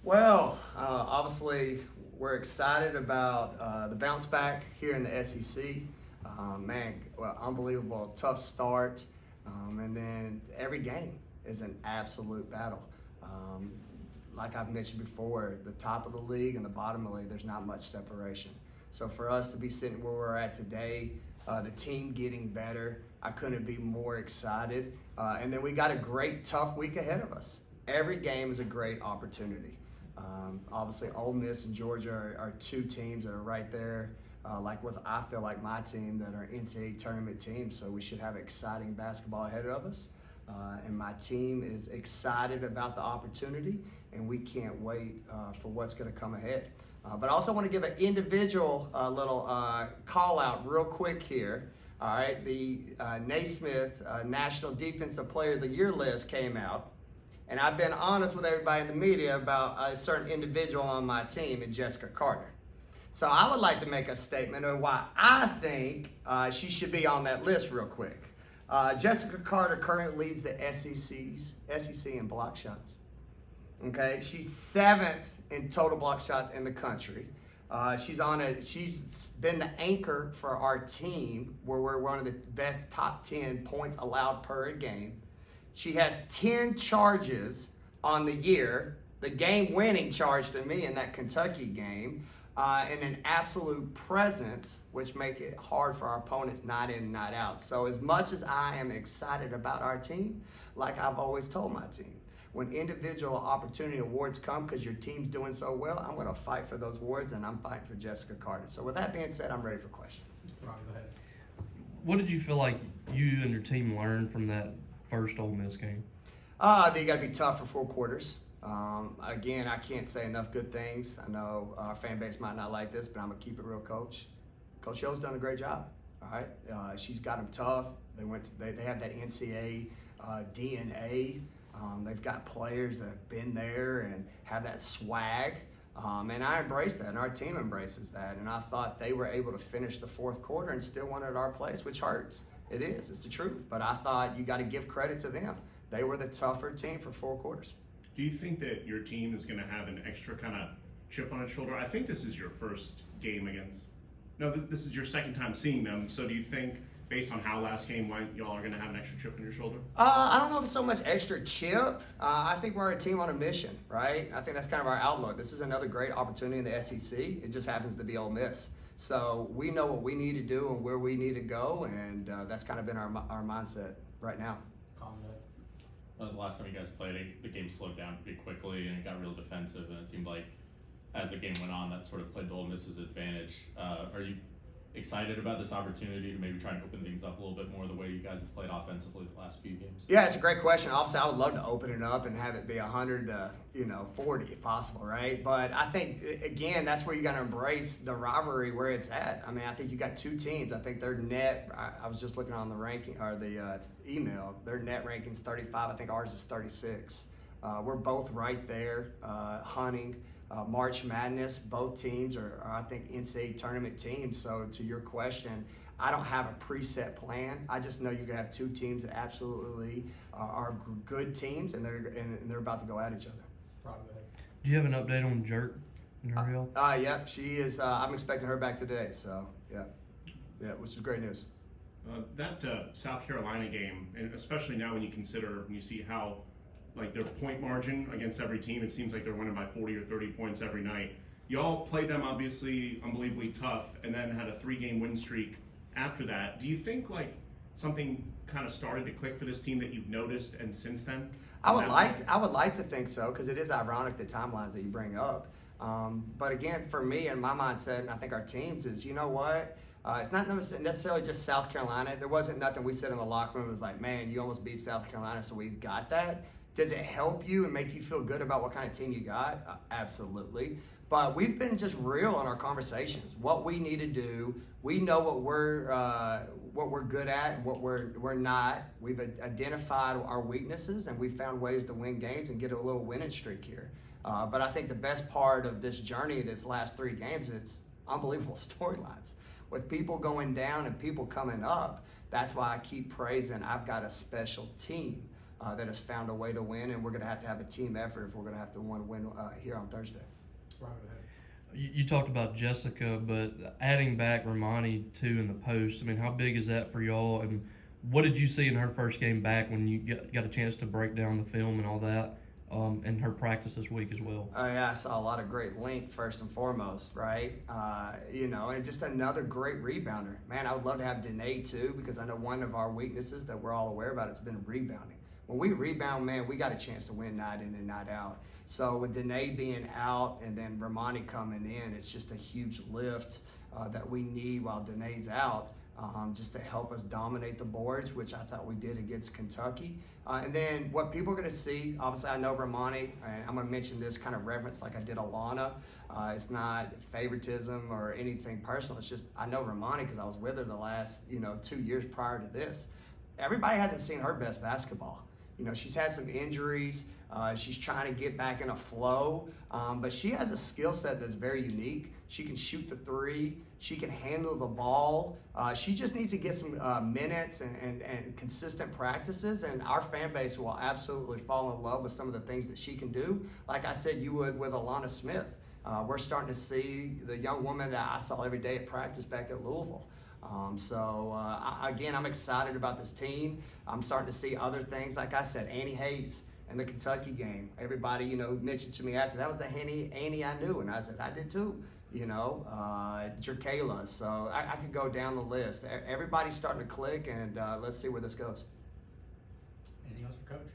Well, obviously, we're excited about the bounce back here in the SEC. Unbelievable, tough start. And then every game is an absolute battle. Like I've mentioned before, the top of the league and the bottom of the league, there's not much separation. So for us to be sitting where we're at today, the team getting better, I couldn't be more excited. And then we got a great, tough week ahead of us. Every game is a great opportunity. Obviously, Ole Miss and Georgia are two teams that are right there, I feel like my team, that are NCAA tournament teams. So we should have exciting basketball ahead of us. And my team is excited about the opportunity, and we can't wait for what's going to come ahead. But I also want to give an individual little call out real quick here. All right, the Naismith National Defensive Player of the Year list came out. And I've been honest with everybody in the media about a certain individual on my team, and Jessica Carter. So I would like to make a statement of why I think she should be on that list real quick. Jessica Carter currently leads the SEC in block shots. Okay, she's 7th in total block shots in the country. She's been the anchor for our team, where we're one of the best top 10 points allowed per game. She has 10 charges on the year, the game-winning charge to me in that Kentucky game, and an absolute presence, which make it hard for our opponents night in and night out. So as much as I am excited about our team, like I've always told my team, when individual opportunity awards come because your team's doing so well, I'm going to fight for those awards, and I'm fighting for Jessica Carter. So with that being said, I'm ready for questions. Rob, go ahead. What did you feel like you and your team learned from that first Ole Miss game? They got to be tough for 4 quarters. Again, I can't say enough good things. I know our fan base might not like this, but I'm going to keep it real, Coach. Coach Hill's done a great job. All right, she's got them tough. They have that NCAA DNA. They've got players that have been there and have that swag. And I embrace that, and our team embraces that. And I thought they were able to finish the 4th quarter and still won at our place, which hurts. It is. It's the truth. But I thought you got to give credit to them. They were the tougher team for 4 quarters. Do you think that your team is going to have an extra kind of chip on its shoulder? I think this is your first game this is your second time seeing them. So do you think, based on how last game went, y'all are going to have an extra chip on your shoulder? I don't know if it's so much extra chip. I think we're a team on a mission, right? I think that's kind of our outlook. This is another great opportunity in the SEC. It just happens to be Ole Miss. So we know what we need to do and where we need to go, and that's kind of been our mindset right now. The last time you guys played, the game slowed down pretty quickly and it got real defensive, and it seemed like as the game went on, that sort of played to Ole Miss's advantage. Are you excited about this opportunity to maybe try and open things up a little bit more the way you guys have played offensively the last few games? Yeah, it's a great question. Obviously, I would love to open it up and have it be 100 to 40 if possible, right? But I think, again, that's where you got to embrace the rivalry where it's at. I mean, I think you got 2 teams. I think their net, I was just looking on the ranking or the email, their net ranking's 35. I think ours is 36. We're both right there hunting. March Madness, both teams are I think, NCAA tournament teams. So to your question, I don't have a preset plan. I just know you're going to have 2 teams that absolutely are good teams, and they're about to go at each other. Probably. Do you have an update on Jerk and her health? Yep, she is. I'm expecting her back today. So, yeah, which is great news. That South Carolina game, and especially now when you see how, like, their point margin against every team, it seems like they're winning by 40 or 30 points every night. Y'all played them obviously unbelievably tough, and then had a 3-game win streak after that. Do you think something kind of started to click for this team that you've noticed, and since then? I would like to think so, because it is ironic, the timelines that you bring up. But again, for me and my mindset, and I think our teams, is, you know what? It's not necessarily just South Carolina. There wasn't nothing we said in the locker room. It was like, man, you almost beat South Carolina, so we've got that. Does it help you and make you feel good about what kind of team you got? Absolutely. But we've been just real in our conversations. What we need to do, we know what we're good at and what we're not. We've identified our weaknesses, and we've found ways to win games and get a little winning streak here. But I think the best part of this journey, this last 3 games, it's unbelievable storylines. With people going down and people coming up, that's why I keep praising I've got a special team. that has found a way to win, and we're going to have a team effort if we're going to have to want to win here on Thursday. You talked about Jessica, but adding back Romani too in the post, I mean, how big is that for y'all? And what did you see in her first game back when you got a chance to break down the film and all that, and her practice this week as well? Yeah, I saw a lot of great length first and foremost, right? And just another great rebounder. Man, I would love to have Danae too, because I know one of our weaknesses that we're all aware about has been rebounding. When we rebound, man, we got a chance to win night in and night out. So with Danae being out and then Romani coming in, it's just a huge lift that we need while Danae's out, just to help us dominate the boards, which I thought we did against Kentucky. And then what people are going to see, obviously I know Romani, and I'm going to mention this kind of reverence like I did Alana. It's not favoritism or anything personal. It's just I know Romani because I was with her the last 2 years prior to this. Everybody hasn't seen her best basketball. She's had some injuries. She's trying to get back in a flow, but she has a skill set that's very unique. She can shoot the three. She can handle the ball. She just needs to get some minutes and consistent practices, and our fan base will absolutely fall in love with some of the things that she can do. Like I said, you would with Alana Smith. We're starting to see the young woman that I saw every day at practice back at Louisville. Again, I'm excited about this team. I'm starting to see other things. Like I said, Annie Hayes in the Kentucky game. Everybody, mentioned to me after, that was the Annie I knew. And I said, I did too, Jerkayla. So I could go down the list. Everybody's starting to click, and let's see where this goes. Anything else for Coach?